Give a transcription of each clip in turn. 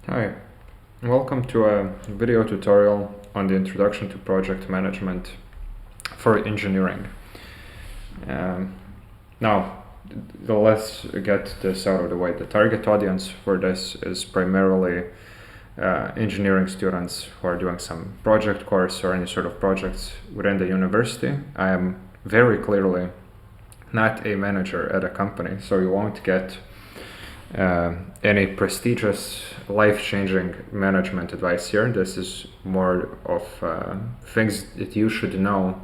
Hi, welcome to a video tutorial on the introduction to project management for engineering. Um, Now, let's get this out of the way. The target audience for this is primarily engineering students who are doing some project course or any sort of projects within the university. I am very clearly not a manager at a company, so you won't get any prestigious, life-changing management advice here. This is more of things that you should know.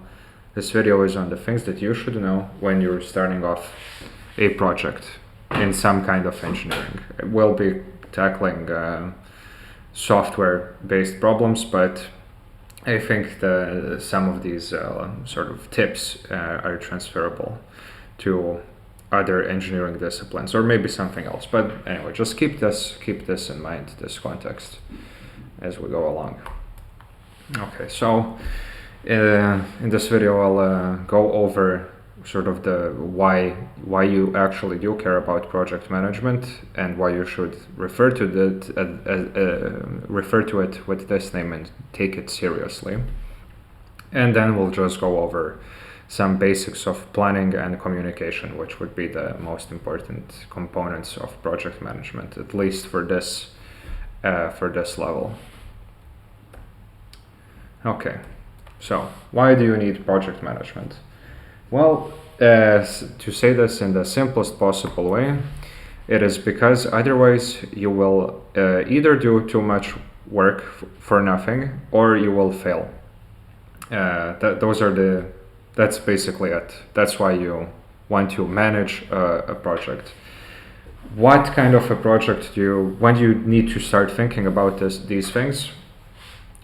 This video is on the things that you should know when you're starting off a project in some kind of engineering. We'll be tackling software-based problems, but I think some of these sort of tips are transferable to other engineering disciplines or maybe something else. But anyway, just keep this in mind, this context, as we go along. Okay, so in this video I'll go over sort of the why you actually do care about project management and why you should refer to it with this name and take it seriously. And then we'll just go over some basics of planning and communication, which would be the most important components of project management, at least for this level. Okay, so why do you need project management? Well, to say this in the simplest possible way, it is because otherwise you will either do too much work for nothing or you will fail. That's basically it. That's why you want to manage a project. What kind of a project when do you need to start thinking about these things?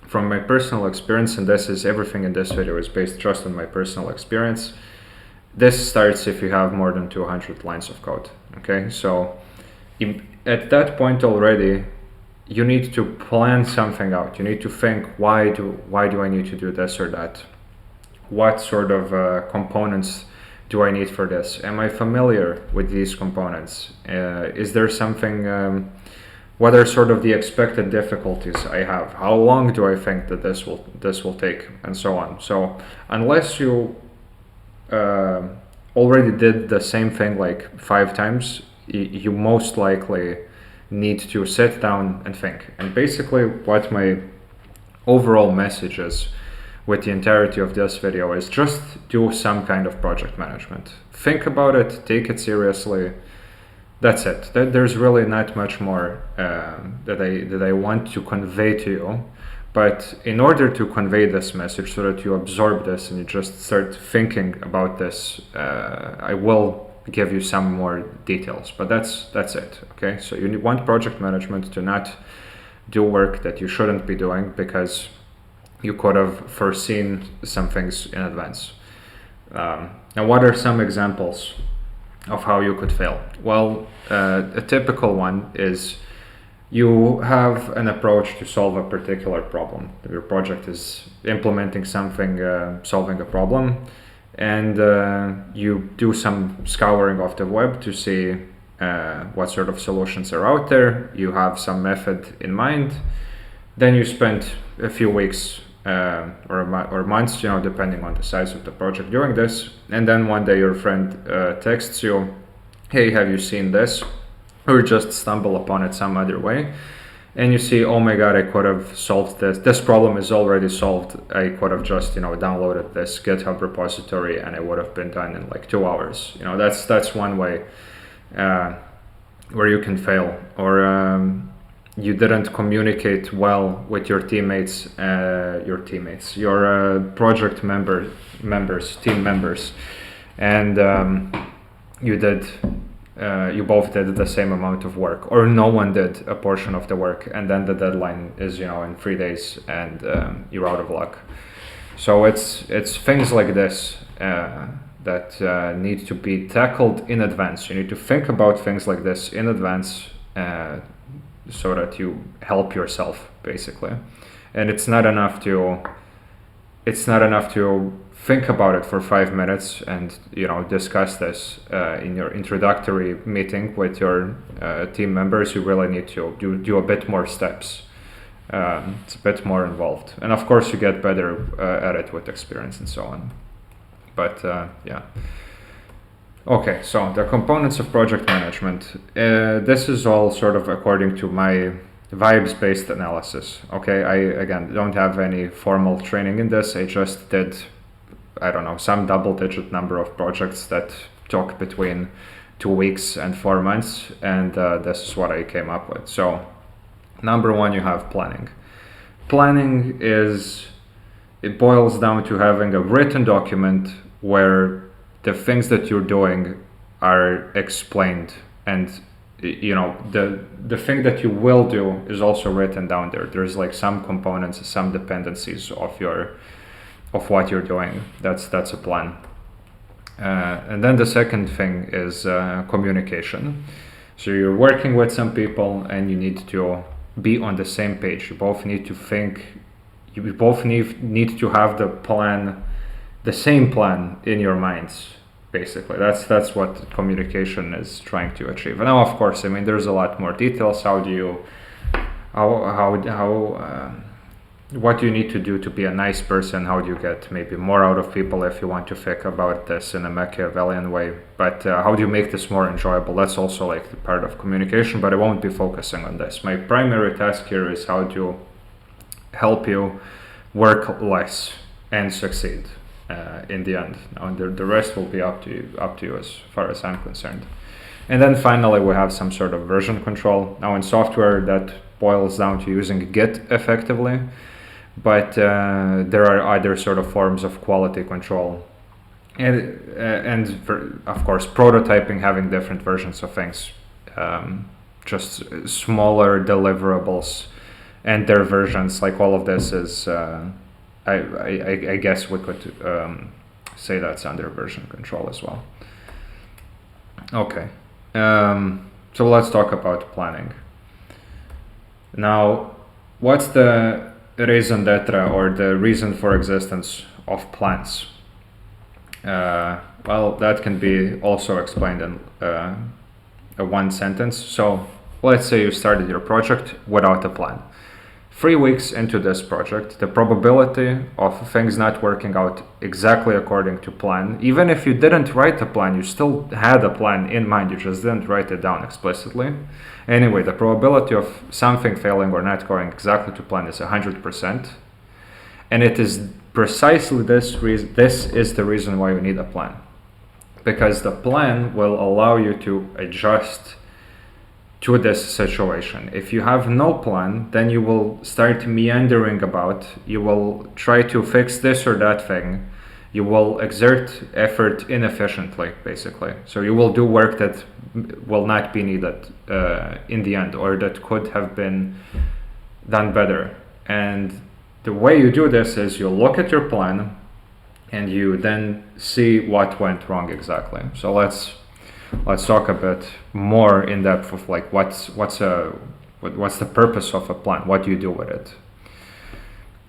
From my personal experience, and everything in this video is based just on my personal experience, this starts if you have more than 200 lines of code. Okay, so at that point already, you need to plan something out. You need to think, why do I need to do this or that? What sort of components do I need for this? Am I familiar with these components? Is there something, what are sort of the expected difficulties I have? How long do I think that this will take, and so on. So unless you already did the same thing like 5 times, you most likely need to sit down and think. And basically what my overall message is with the entirety of this video is just do some kind of project management. Think about it, take it seriously. That's it. There's really not much more that I want to convey to you. But in order to convey this message so that you absorb this and you just start thinking about this, I will give you some more details, but that's it. Okay, so you want project management to not do work that you shouldn't be doing because you could have foreseen some things in advance. Now, what are some examples of how you could fail? Well, a typical one is you have an approach to solve a particular problem. Your project is implementing something, solving a problem, and you do some scouring of the web to see what sort of solutions are out there. You have some method in mind. Then you spend a few weeks or months, depending on the size of the project, doing this. And then one day your friend texts you, hey, have you seen this? Or just stumble upon it some other way. And you see, oh my God, I could have solved this. This problem is already solved. I could have just, downloaded this GitHub repository and it would have been done in like 2 hours. That's one way where you can fail. Or you didn't communicate well with your teammates, your project team members, and you both did the same amount of work, or no one did a portion of the work, and then the deadline is in 3 days, and you're out of luck. So it's things like this that need to be tackled in advance. You need to think about things like this in advance. So that you help yourself, basically. And it's not enough to think about it for 5 minutes and discuss this in your introductory meeting with your team members. You really need to do a bit more steps. It's a bit more involved, and of course you get better at it with experience and so on. But yeah. Okay, so the components of project management. This is all sort of according to my vibes-based analysis. Okay, I again don't have any formal training in this. I just did, I don't know, some double-digit number of projects that took between 2 weeks and 4 months, and this is what I came up with. So, number one, you have planning. Planning it boils down to having a written document where the things that you're doing are explained, and the thing that you will do is also written down there. There's like some components, some dependencies of what you're doing. That's a plan. And then the second thing is communication. So you're working with some people and you need to be on the same page. You both need to think, you both need to have the same plan in your minds. Basically, that's what communication is trying to achieve. And now, of course, I mean, there's a lot more details. What do you need to do to be a nice person? How do you get maybe more out of people if you want to think about this in a Machiavellian way? But how do you make this more enjoyable? That's also like the part of communication, but I won't be focusing on this. My primary task here is how to help you work less and succeed in the end. Now, the rest will be up to you as far as I'm concerned. And then finally, we have some sort of version control. Now, in software, that boils down to using Git effectively, but there are other sort of forms of quality control, and of course, prototyping, having different versions of things, just smaller deliverables and their versions. Like all of this is. I guess we could say that's under version control as well. Okay, so let's talk about planning. Now, what's the raison d'etre, or the reason for existence of plans? Well, that can be also explained in a one sentence. So let's say you started your project without a plan. 3 weeks into this project, the probability of things not working out exactly according to plan, even if you didn't write a plan, you still had a plan in mind, you just didn't write it down explicitly. Anyway, the probability of something failing or not going exactly to plan is 100%. And it is precisely this is the reason why you need a plan. Because the plan will allow you to adjust to this situation. If you have no plan, then you will start meandering about. You will try to fix this or that thing. You will exert effort inefficiently, basically. So you will do work that will not be needed in the end, or that could have been done better. And the way you do this is you look at your plan and you then see what went wrong exactly. So let's talk a bit more in depth of like what's the purpose of a plan? What do you do with it?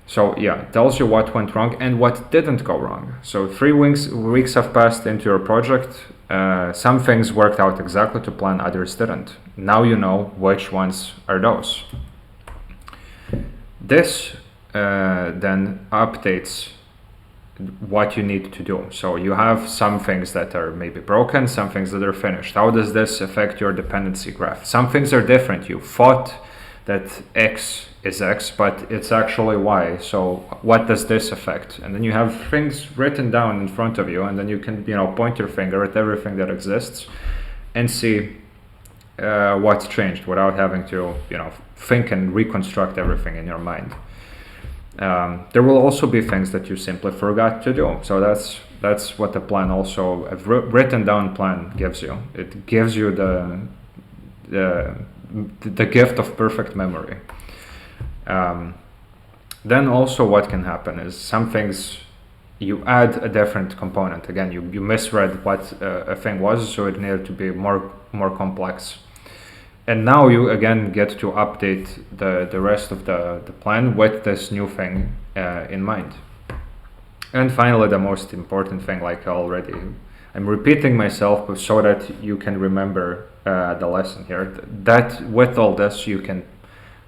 So yeah, it tells you what went wrong and what didn't go wrong. So 3 weeks have passed into your project. Some things worked out exactly to plan, others didn't. Now you know which ones are those. This then updates what you need to do. So you have some things that are maybe broken, some things that are finished. How does this affect your dependency graph? Some things are different. You thought that X is X, but it's actually Y. So what does this affect? And then you have things written down in front of you, and then you can point your finger at everything that exists and see what's changed without having to think and reconstruct everything in your mind. There will also be things that you simply forgot to do. So that's what the plan also, a written down plan gives you. It gives you the gift of perfect memory. Then also what can happen is some things you add a different component. Again, you misread what a thing was, so it needed to be more complex. And now you again get to update the rest of the plan with this new thing in mind. And finally, the most important thing, like already, I'm repeating myself but so that you can remember the lesson here. That with all this, you can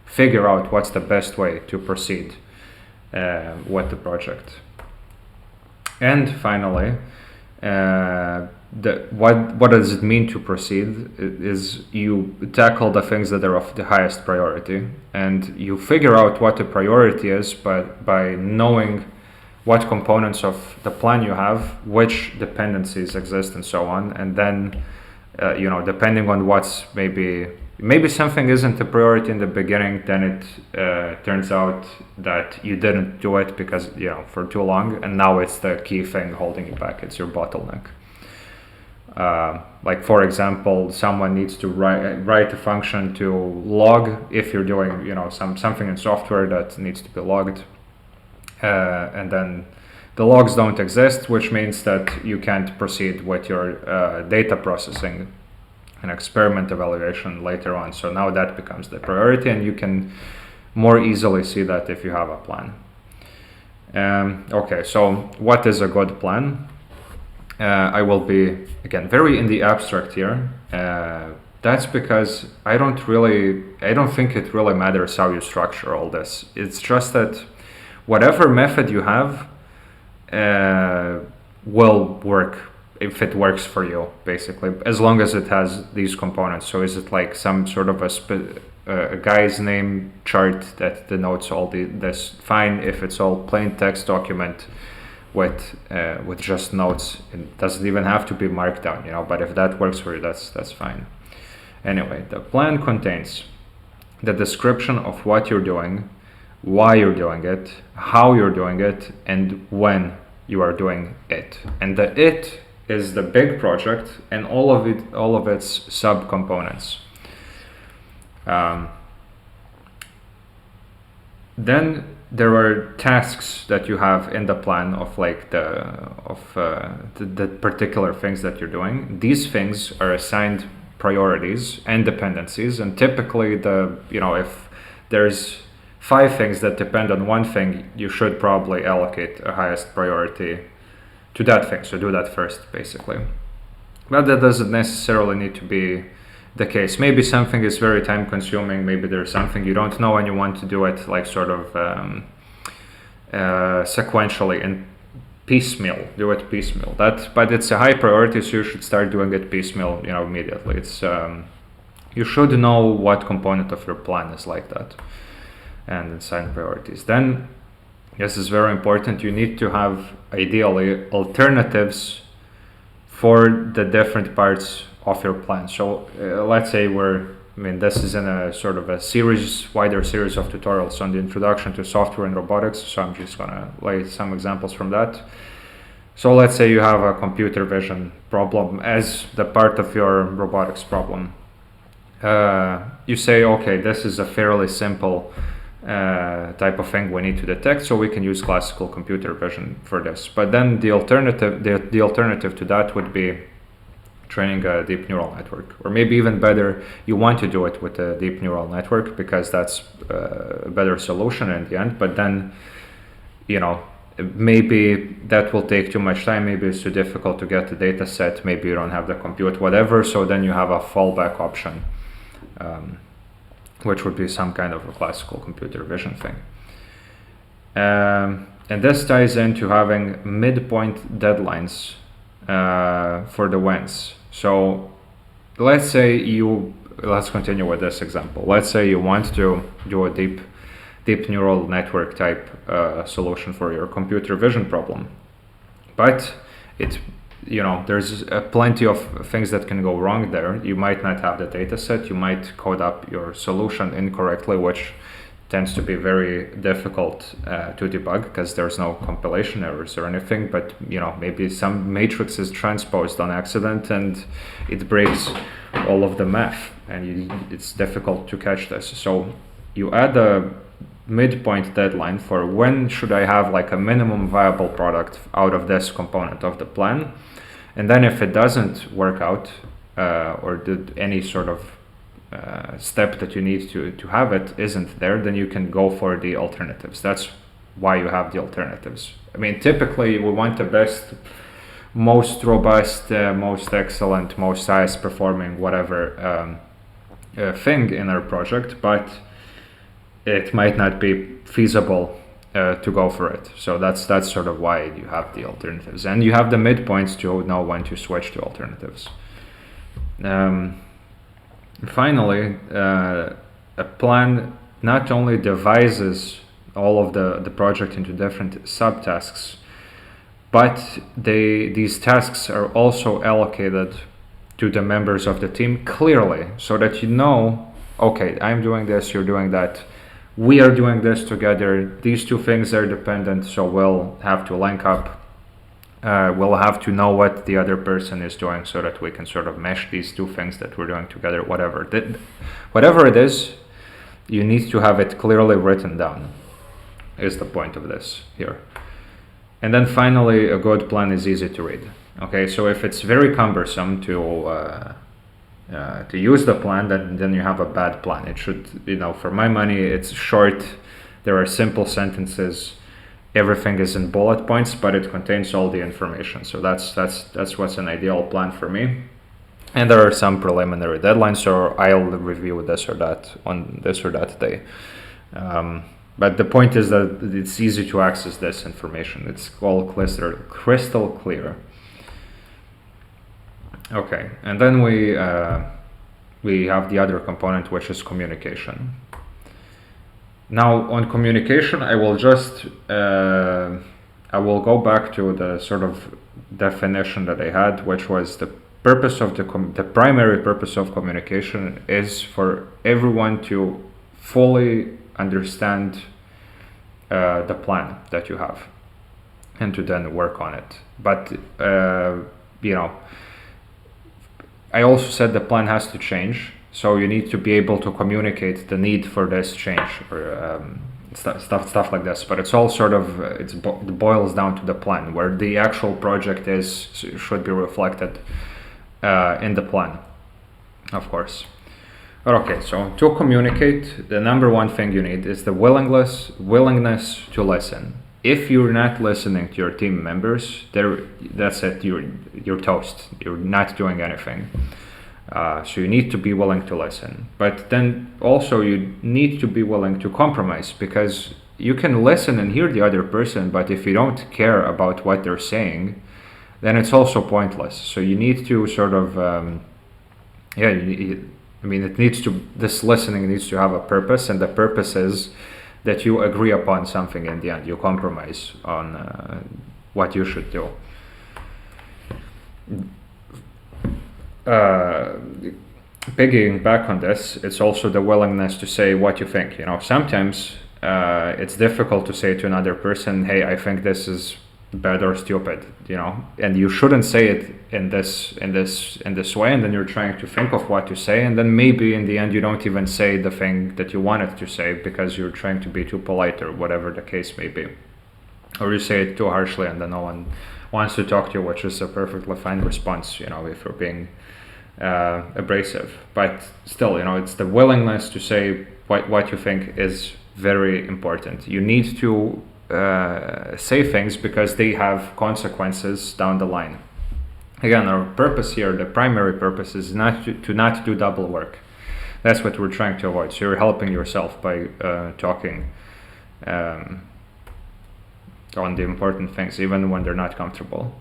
figure out what's the best way to proceed with the project. And finally, what does it mean to proceed is you tackle the things that are of the highest priority, and you figure out what the priority is by knowing what components of the plan you have, which dependencies exist, and so on. And then, depending on what's maybe something isn't a priority in the beginning, then it turns out that you didn't do it because, for too long, and now it's the key thing holding you back. It's your bottleneck. Like, for example, someone needs to write a function to log if you're doing, something in software that needs to be logged. And then the logs don't exist, which means that you can't proceed with your data processing and experiment evaluation later on. So now that becomes the priority, and you can more easily see that if you have a plan. Okay, so what is a good plan? I will be, again, very in the abstract here. That's because I don't think it really matters how you structure all this. It's just that whatever method you have will work if it works for you, basically, as long as it has these components. So is it like some sort of a guy's name chart that denotes all this? Fine. If it's all plain text document with just notes, it doesn't even have to be markdown, but if that works for you, that's fine. Anyway, the plan contains the description of what you're doing, why you're doing it, how you're doing it, and when you are doing it. And the it is the big project and all of its subcomponents. Then there are tasks that you have in the plan of the particular things that you're doing. These things are assigned priorities and dependencies, and typically if there's 5 things that depend on one thing, you should probably allocate a highest priority to that thing. So do that first, basically. But that doesn't necessarily need to be the case. Maybe something is very time consuming. Maybe there's something you don't know and you want to do it like sort of sequentially and piecemeal. Do it piecemeal. But it's a high priority, so you should start doing it piecemeal, immediately. It's you should know what component of your plan is like that, and assign priorities. Then, this is very important, you need to have ideally alternatives for the different parts of your plan. So let's say this is in a sort of a wider series of tutorials on the introduction to software and robotics. So I'm just gonna lay some examples from that. So let's say you have a computer vision problem as the part of your robotics problem. You say, okay, this is a fairly simple type of thing we need to detect, so we can use classical computer vision for this. But then the alternative to that would be training a deep neural network, or maybe even better, you want to do it with a deep neural network because that's a better solution in the end. But then, maybe that will take too much time. Maybe it's too difficult to get the data set. Maybe you don't have the compute, whatever. So then you have a fallback option, which would be some kind of a classical computer vision thing. And this ties into having midpoint deadlines for the wins. So let's continue with this example. Let's say you want to do a deep neural network type solution for your computer vision problem, but there's plenty of things that can go wrong there. You might not have the data set, you might code up your solution incorrectly, which tends to be very difficult to debug because there's no compilation errors or anything, but maybe some matrix is transposed on accident and it breaks all of the math, and it's difficult to catch this. So you add a midpoint deadline for when should I have like a minimum viable product out of this component of the plan. And then if it doesn't work out or any sort of step that you need to have it isn't there, then you can go for the alternatives. That's why you have the alternatives. I mean, typically we want the best, most robust, most excellent, most highest performing, whatever thing in our project, but it might not be feasible to go for it. So that's sort of why you have the alternatives, and you have the midpoints to know when to switch to alternatives. Finally, a plan not only divides all of the project into different subtasks, but these tasks are also allocated to the members of the team clearly, so that you know, okay, I'm doing this, you're doing that, we are doing this together, these two things are dependent, so we'll have to link up. We'll have to know what the other person is doing so that we can sort of mesh these two things that we're doing together, whatever it is, you need to have it clearly written down, is the point of this here. And then finally, a good plan is easy to read. Okay, so if it's very cumbersome to use the plan, then you have a bad plan. It should, for my money, it's short, there are simple sentences, everything is in bullet points, but it contains all the information. So that's what's an ideal plan for me. And there are some preliminary deadlines, so I'll review this or that on this or that day. But the point is that it's easy to access this information. It's all crystal clear. Okay, and then we have the other component, which is communication. Now on communication, I will go back to the sort of definition that I had, which was the purpose of the primary purpose of communication is for everyone to fully understand the plan that you have and to then work on it. But I also said the plan has to change, so you need to be able to communicate the need for this change or stuff like this. But it's all sort of it boils down to the plan, where the actual project should be reflected in the plan, of course. Okay, so to communicate, the number one thing you need is the willingness to listen. If you're not listening to your team members, that's it. You're toast. You're not doing anything. So you need to be willing to listen. But then also you need to be willing to compromise, because you can listen and hear the other person, but if you don't care about what they're saying, then it's also pointless. So you need to sort of, this listening needs to have a purpose, and the purpose is that you agree upon something in the end. You compromise on what you should do. Piggying back on this, it's also the willingness to say what you think. Sometimes it's difficult to say to another person, "Hey, I think this is bad or stupid," and you shouldn't say it in this way, and then you're trying to think of what to say, and then maybe in the end you don't even say the thing that you wanted to say because you're trying to be too polite or whatever the case may be, or you say it too harshly and then no one wants to talk to you, which is a perfectly fine response, if you're being abrasive. But still, it's the willingness to say what you think is very important. You need to say things because they have consequences down the line. Again, our purpose here, the primary purpose, is not to not do double work. That's what we're trying to avoid. So you're helping yourself by talking on the important things, even when they're not comfortable.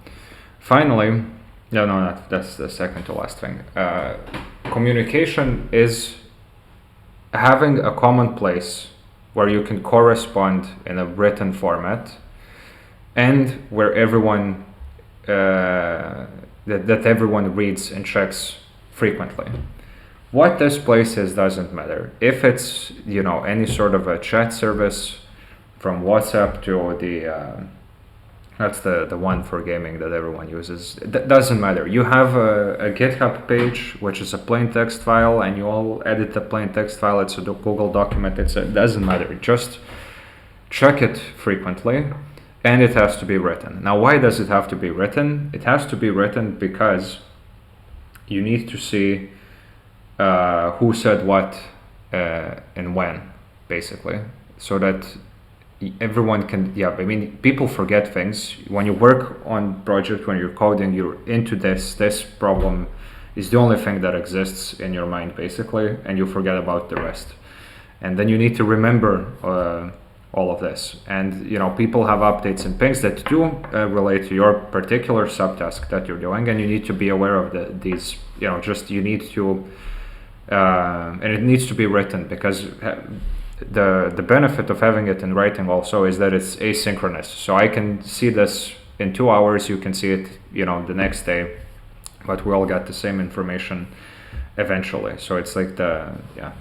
Finally, that's the second to last thing. Communication is having a common place where you can correspond in a written format, and where everyone that everyone reads and checks frequently. What this place is doesn't matter. If it's any sort of a chat service, from WhatsApp to that's the one for gaming that everyone uses. That doesn't matter. You have a GitHub page, which is a plain text file, and you all edit the plain text file. It's a Google document. It doesn't matter. Just check it frequently, and it has to be written. Now, why does it have to be written? It has to be written because you need to see who said what and when, basically, so that everyone can, yeah, I mean, people forget things. When you work on project, when you're coding, you're into this problem is the only thing that exists in your mind, basically, and you forget about the rest. And then you need to remember all of this. And, you know, people have updates and things that do relate to your particular subtask that you're doing, and you need to be aware of these, you know, just you need to, and it needs to be written, because the benefit of having it in writing also is that it's asynchronous. So I can see this in 2 hours, you can see it, you know, the next day, but we all get the same information eventually. So it's like yeah.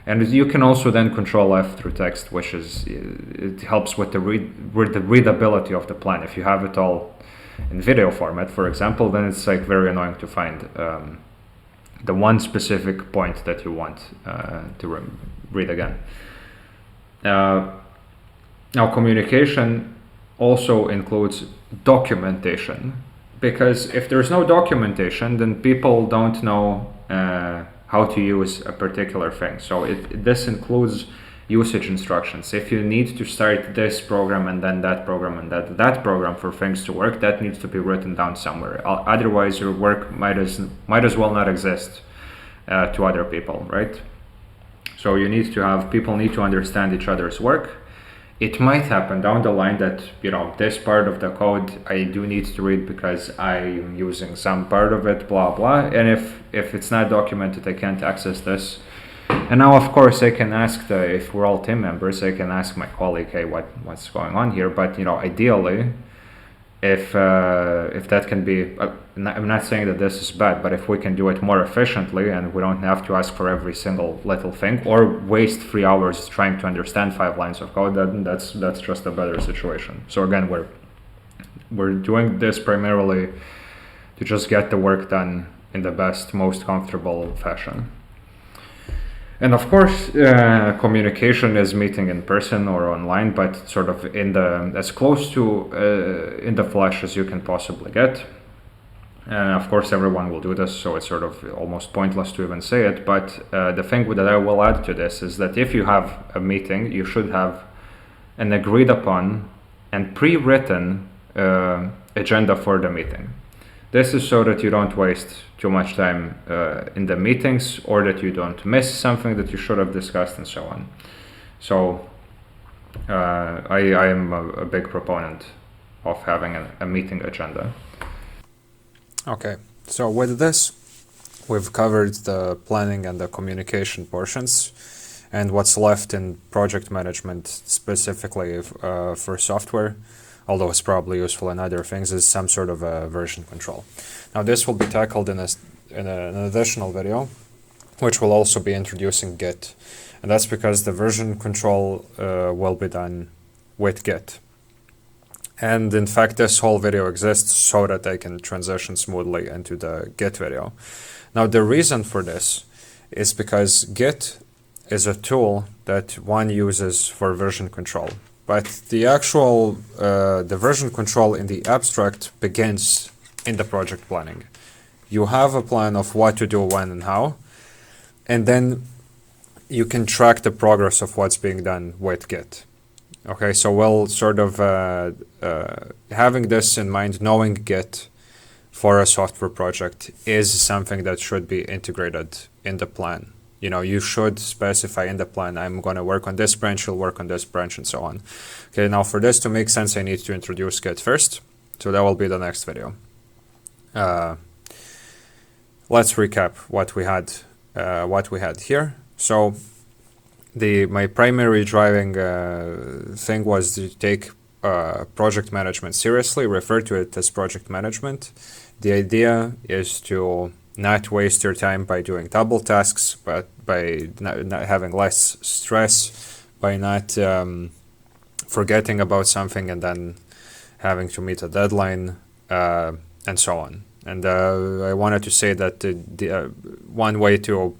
And you can also then control F through text, which is, it helps with the readability of the plan. If you have it all in video format, for example, then it's like very annoying to find the one specific point that you want to read again. Now, communication also includes documentation, because if there's no documentation, then people don't know how to use a particular thing. So this includes usage instructions. If you need to start this program and then that program and that program for things to work, that needs to be written down somewhere. Otherwise, your work might as well not exist to other people, right? So you need to have, people need to understand each other's work. It might happen down the line that, you know, this part of the code I do need to read because I'm using some part of it, blah, blah. And if it's not documented, I can't access this. And now, of course, I can ask if we're all team members, I can ask my colleague, hey, what's going on here? But, you know, ideally, if that can be, I'm not saying that this is bad, but if we can do it more efficiently and we don't have to ask for every single little thing or waste 3 hours trying to understand 5 lines of code, then that's just a better situation. So again, we're doing this primarily to just get the work done in the best, most comfortable fashion. And of course, communication is meeting in person or online, but sort of as close to in the flesh as you can possibly get. Of course, everyone will do this, so it's sort of almost pointless to even say it. But the thing that I will add to this is that if you have a meeting, you should have an agreed upon and pre-written agenda for the meeting. This is so that you don't waste too much time in the meetings, or that you don't miss something that you should have discussed, and so on. So I am a big proponent of having a meeting agenda. Okay, so with this, we've covered the planning and the communication portions, and what's left in project management specifically for software, although it's probably useful in other things, is some sort of a version control. Now this will be tackled in an additional video, which will also be introducing Git. And that's because the version control will be done with Git. And in fact, this whole video exists so that I can transition smoothly into the Git video. Now the reason for this is because Git is a tool that one uses for version control. But the actual, the version control in the abstract begins in the project planning. You have a plan of what to do, when, and how, and then you can track the progress of what's being done with Git. Okay, so we'll sort of, having this in mind, knowing Git for a software project is something that should be integrated in the plan. You know, you should specify in the plan, I'm going to work on this branch, you'll work on this branch, and so on. Okay, now for this to make sense, I need to introduce Git first. So that will be the next video. Let's recap what we had here. So my primary driving thing was to take project management seriously, refer to it as project management. The idea is to not waste your time by doing double tasks, but by not having less stress, by not forgetting about something and then having to meet a deadline, and so on. And I wanted to say that the one way to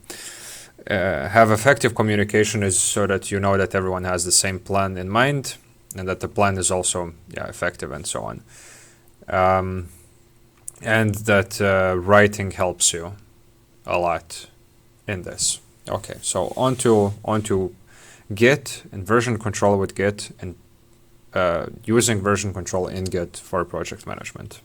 have effective communication is so that you know that everyone has the same plan in mind, and that the plan is also effective, and so on. And that writing helps you a lot in this. Okay, so onto Git and version control with Git, and using version control in Git for project management.